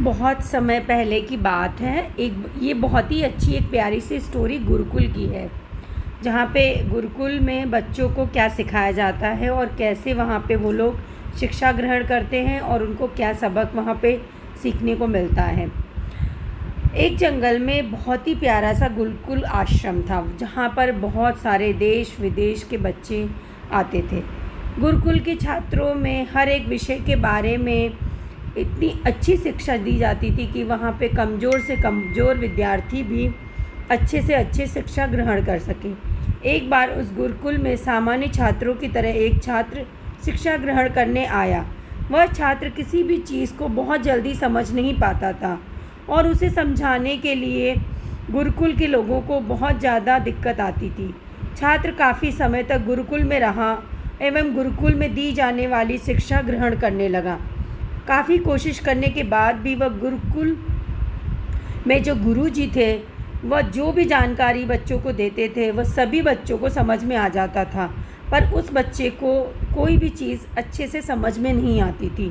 बहुत समय पहले की बात है। ये बहुत ही अच्छी एक प्यारी सी स्टोरी गुरुकुल की है, जहाँ पे गुरुकुल में बच्चों को क्या सिखाया जाता है और कैसे वहाँ पे वो लोग शिक्षा ग्रहण करते हैं और उनको क्या सबक वहाँ पे सीखने को मिलता है। एक जंगल में बहुत ही प्यारा सा गुरुकुल आश्रम था, जहाँ पर बहुत सारे देश विदेश के बच्चे आते थे। गुरुकुल के छात्रों में हर एक विषय के बारे में इतनी अच्छी शिक्षा दी जाती थी कि वहाँ पे कमज़ोर से कमज़ोर विद्यार्थी भी अच्छे से अच्छे शिक्षा ग्रहण कर सकें। एक बार उस गुरुकुल में सामान्य छात्रों की तरह एक छात्र शिक्षा ग्रहण करने आया। वह छात्र किसी भी चीज़ को बहुत जल्दी समझ नहीं पाता था और उसे समझाने के लिए गुरुकुल के लोगों को बहुत ज़्यादा दिक्कत आती थी। छात्र काफ़ी समय तक गुरुकुल में रहा एवं गुरुकुल में दी जाने वाली शिक्षा ग्रहण करने लगा। काफ़ी कोशिश करने के बाद भी वह गुरुकुल में जो गुरुजी थे, वह जो भी जानकारी बच्चों को देते थे वह सभी बच्चों को समझ में आ जाता था, पर उस बच्चे को कोई भी चीज़ अच्छे से समझ में नहीं आती थी।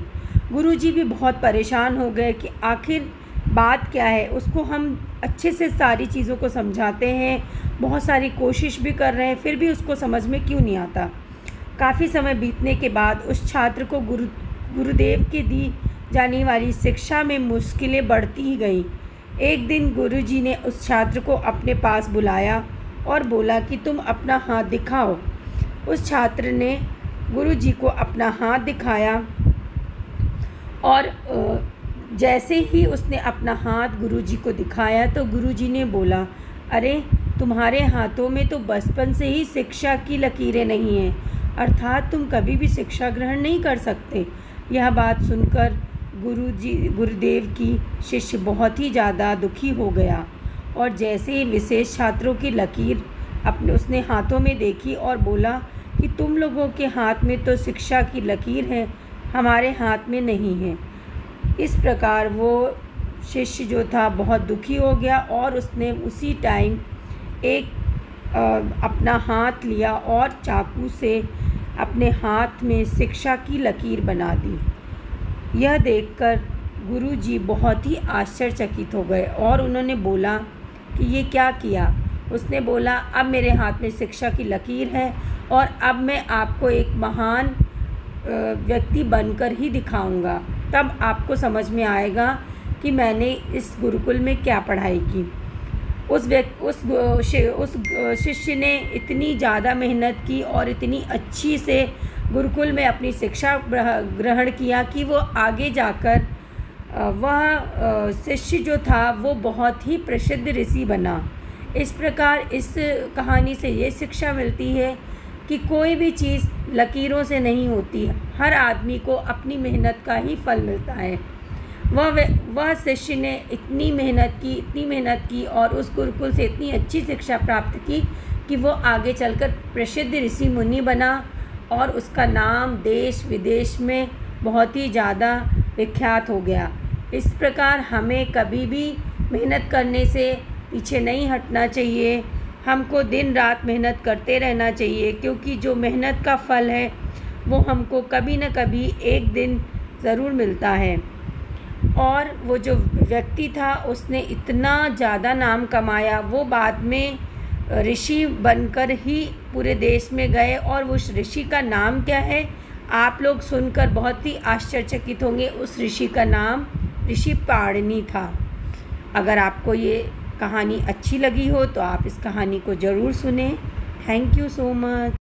गुरुजी भी बहुत परेशान हो गए कि आखिर बात क्या है। उसको हम अच्छे से सारी चीज़ों को समझाते हैं, बहुत सारी कोशिश भी कर रहे हैं, फिर भी उसको समझ में क्यों नहीं आता। काफ़ी समय बीतने के बाद उस छात्र को गुरुदेव की दी जाने वाली शिक्षा में मुश्किलें बढ़ती ही गईं। एक दिन गुरुजी ने उस छात्र को अपने पास बुलाया और बोला कि तुम अपना हाथ दिखाओ। उस छात्र ने गुरुजी को अपना हाथ दिखाया और जैसे ही उसने अपना हाथ गुरुजी को दिखाया तो गुरुजी ने बोला, अरे तुम्हारे हाथों में तो बचपन से ही शिक्षा की लकीरें नहीं हैं, अर्थात तुम कभी भी शिक्षा ग्रहण नहीं कर सकते। यह बात सुनकर गुरुदेव की शिष्य बहुत ही ज़्यादा दुखी हो गया और जैसे ही विशेष छात्रों की लकीर उसने हाथों में देखी और बोला कि तुम लोगों के हाथ में तो शिक्षा की लकीर है, हमारे हाथ में नहीं है। इस प्रकार वो शिष्य जो था बहुत दुखी हो गया और उसने उसी टाइम अपना हाथ लिया और चाकू से अपने हाथ में शिक्षा की लकीर बना दी। यह देखकर गुरुजी बहुत ही आश्चर्यचकित हो गए और उन्होंने बोला कि ये क्या किया। उसने बोला, अब मेरे हाथ में शिक्षा की लकीर है और अब मैं आपको एक महान व्यक्ति बनकर ही दिखाऊंगा, तब आपको समझ में आएगा कि मैंने इस गुरुकुल में क्या पढ़ाई की। उस शिष्य ने इतनी ज़्यादा मेहनत की और इतनी अच्छी से गुरुकुल में अपनी शिक्षा ग्रहण किया कि वो आगे जाकर वह शिष्य जो था वो बहुत ही प्रसिद्ध ऋषि बना। इस प्रकार इस कहानी से ये शिक्षा मिलती है कि कोई भी चीज़ लकीरों से नहीं होती, हर आदमी को अपनी मेहनत का ही फल मिलता है। वह शिष्य ने इतनी मेहनत की और उस गुरुकुल से इतनी अच्छी शिक्षा प्राप्त की कि वो आगे चलकर प्रसिद्ध ऋषि मुनि बना और उसका नाम देश विदेश में बहुत ही ज़्यादा विख्यात हो गया। इस प्रकार हमें कभी भी मेहनत करने से पीछे नहीं हटना चाहिए, हमको दिन रात मेहनत करते रहना चाहिए, क्योंकि जो मेहनत का फल है वो हमको कभी न कभी एक दिन ज़रूर मिलता है। और वो जो व्यक्ति था उसने इतना ज़्यादा नाम कमाया, वो बाद में ऋषि बनकर ही पूरे देश में गए और उस ऋषि का नाम क्या है आप लोग सुनकर बहुत ही आश्चर्यचकित होंगे। उस ऋषि का नाम ऋषि पाणिनि था। अगर आपको ये कहानी अच्छी लगी हो तो आप इस कहानी को ज़रूर सुनें। Thank you so much.